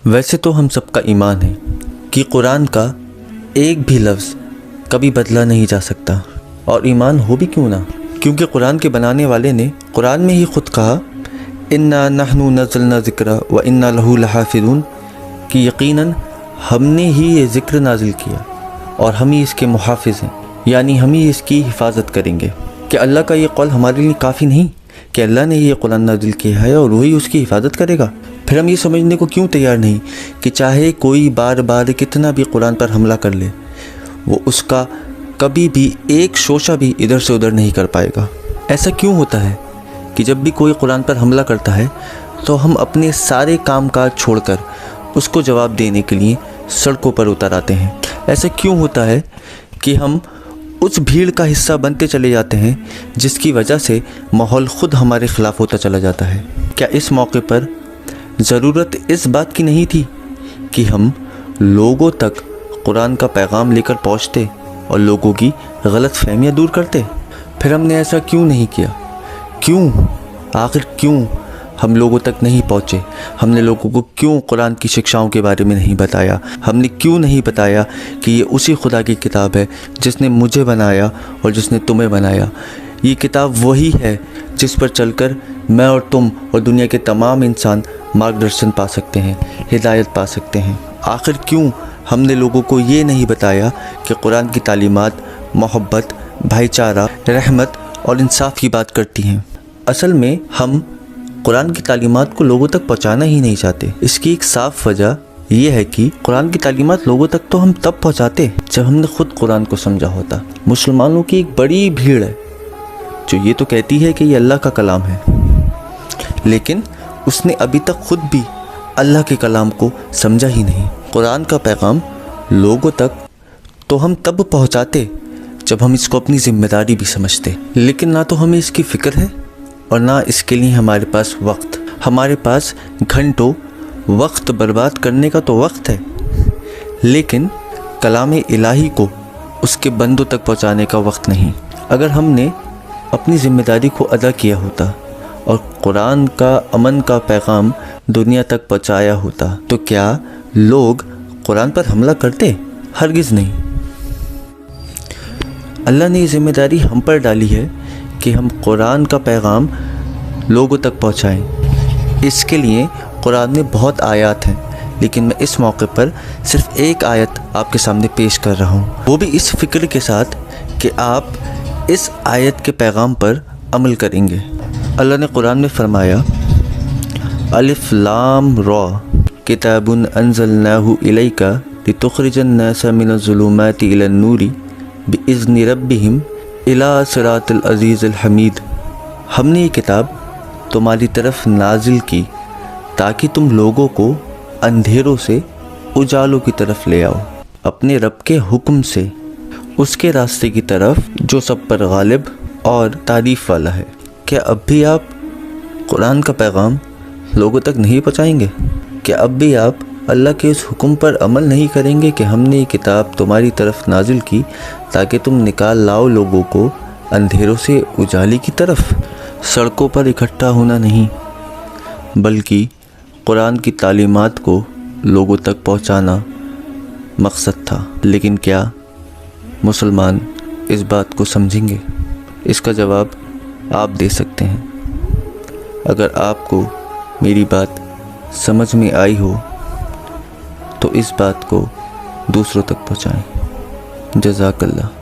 ویسے تو ہم سب کا ایمان ہے کہ قرآن کا ایک بھی لفظ کبھی بدلا نہیں جا سکتا، اور ایمان ہو بھی کیوں نہ، کیونکہ قرآن کے بنانے والے نے قرآن میں ہی خود کہا انا نحن نزلنا ذکر و انا لہ لحافظون، کہ یقیناً ہم نے ہی یہ ذکر نازل کیا اور ہم ہی اس کے محافظ ہیں، یعنی ہم ہی اس کی حفاظت کریں گے۔ کہ اللہ کا یہ قول ہمارے لیے کافی نہیں کہ اللہ نے یہ قرآن نازل کیا ہے اور وہی اس کی حفاظت کرے گا؟ پھر ہم یہ سمجھنے کو کیوں تیار نہیں کہ چاہے کوئی بار بار کتنا بھی قرآن پر حملہ کر لے، وہ اس کا کبھی بھی ایک شوشہ بھی ادھر سے ادھر نہیں کر پائے گا؟ ایسا کیوں ہوتا ہے کہ جب بھی کوئی قرآن پر حملہ کرتا ہے تو ہم اپنے سارے کام کاج چھوڑ کر اس کو جواب دینے کے لیے سڑکوں پر اتر آتے ہیں؟ ایسا کیوں ہوتا ہے کہ ہم اس بھیڑ کا حصہ بنتے چلے جاتے ہیں جس کی وجہ سے ماحول خود ہمارے خلاف ہوتا چلا جاتا ہے؟ کیا اس موقع پر ضرورت اس بات کی نہیں تھی کہ ہم لوگوں تک قرآن کا پیغام لے کر پہنچتے اور لوگوں کی غلط فہمیاں دور کرتے؟ پھر ہم نے ایسا کیوں نہیں کیا؟ کیوں؟ آخر کیوں ہم لوگوں تک نہیں پہنچے؟ ہم نے لوگوں کو کیوں قرآن کی شکشاؤں کے بارے میں نہیں بتایا؟ ہم نے کیوں نہیں بتایا کہ یہ اسی خدا کی کتاب ہے جس نے مجھے بنایا اور جس نے تمہیں بنایا؟ یہ کتاب وہی ہے جس پر چل کر میں اور تم اور دنیا کے تمام انسان مارگدرشن پا سکتے ہیں، ہدایت پا سکتے ہیں۔ آخر کیوں ہم نے لوگوں کو یہ نہیں بتایا کہ قرآن کی تعلیمات محبت، بھائی چارہ، رحمت اور انصاف کی بات کرتی ہیں؟ اصل میں ہم قرآن کی تعلیمات کو لوگوں تک پہنچانا ہی نہیں چاہتے۔ اس کی ایک صاف وجہ یہ ہے کہ قرآن کی تعلیمات لوگوں تک تو ہم تب پہنچاتے جب ہم نے خود قرآن کو سمجھا ہوتا۔ مسلمانوں کی ایک بڑی بھیڑ ہے جو یہ تو کہتی ہے کہ یہ اللہ کا کلام ہے، لیکن اس نے ابھی تک خود بھی اللہ کے کلام کو سمجھا ہی نہیں۔ قرآن کا پیغام لوگوں تک تو ہم تب پہنچاتے جب ہم اس کو اپنی ذمہ داری بھی سمجھتے، لیکن نہ تو ہمیں اس کی فکر ہے اور نہ اس کے لیے ہمارے پاس وقت۔ ہمارے پاس گھنٹوں وقت برباد کرنے کا تو وقت ہے، لیکن کلام الہی کو اس کے بندوں تک پہنچانے کا وقت نہیں۔ اگر ہم نے اپنی ذمہ داری کو ادا کیا ہوتا اور قرآن کا امن کا پیغام دنیا تک پہنچایا ہوتا تو کیا لوگ قرآن پر حملہ کرتے؟ ہرگز نہیں۔ اللہ نے یہ ذمہ داری ہم پر ڈالی ہے کہ ہم قرآن کا پیغام لوگوں تک پہنچائیں۔ اس کے لیے قرآن میں بہت آیات ہیں، لیکن میں اس موقع پر صرف ایک آیت آپ کے سامنے پیش کر رہا ہوں، وہ بھی اس فکر کے ساتھ کہ آپ اس آیت کے پیغام پر عمل کریں گے۔ اللہ نے قرآن میں فرمایا الف لام را کتاب انزلناہ الیک لتخرج الناس من الظلمات الی النور باذن ربہم الی صراط العزیز الحمید۔ ہم نے یہ کتاب تمہاری طرف نازل کی تاکہ تم لوگوں کو اندھیروں سے اجالوں کی طرف لے آؤ، اپنے رب کے حکم سے، اس کے راستے کی طرف جو سب پر غالب اور تعریف والا ہے۔ کیا اب بھی آپ قرآن کا پیغام لوگوں تک نہیں پہنچائیں گے؟ کیا اب بھی آپ اللہ کے اس حکم پر عمل نہیں کریں گے کہ ہم نے یہ کتاب تمہاری طرف نازل کی تاکہ تم نکال لاؤ لوگوں کو اندھیروں سے اجالی کی طرف؟ سڑکوں پر اکٹھا ہونا نہیں، بلکہ قرآن کی تعلیمات کو لوگوں تک پہنچانا مقصد تھا۔ لیکن کیا مسلمان اس بات کو سمجھیں گے؟ اس کا جواب آپ دے سکتے ہیں۔ اگر آپ کو میری بات سمجھ میں آئی ہو تو اس بات کو دوسروں تک پہنچائیں۔ جزاک اللہ۔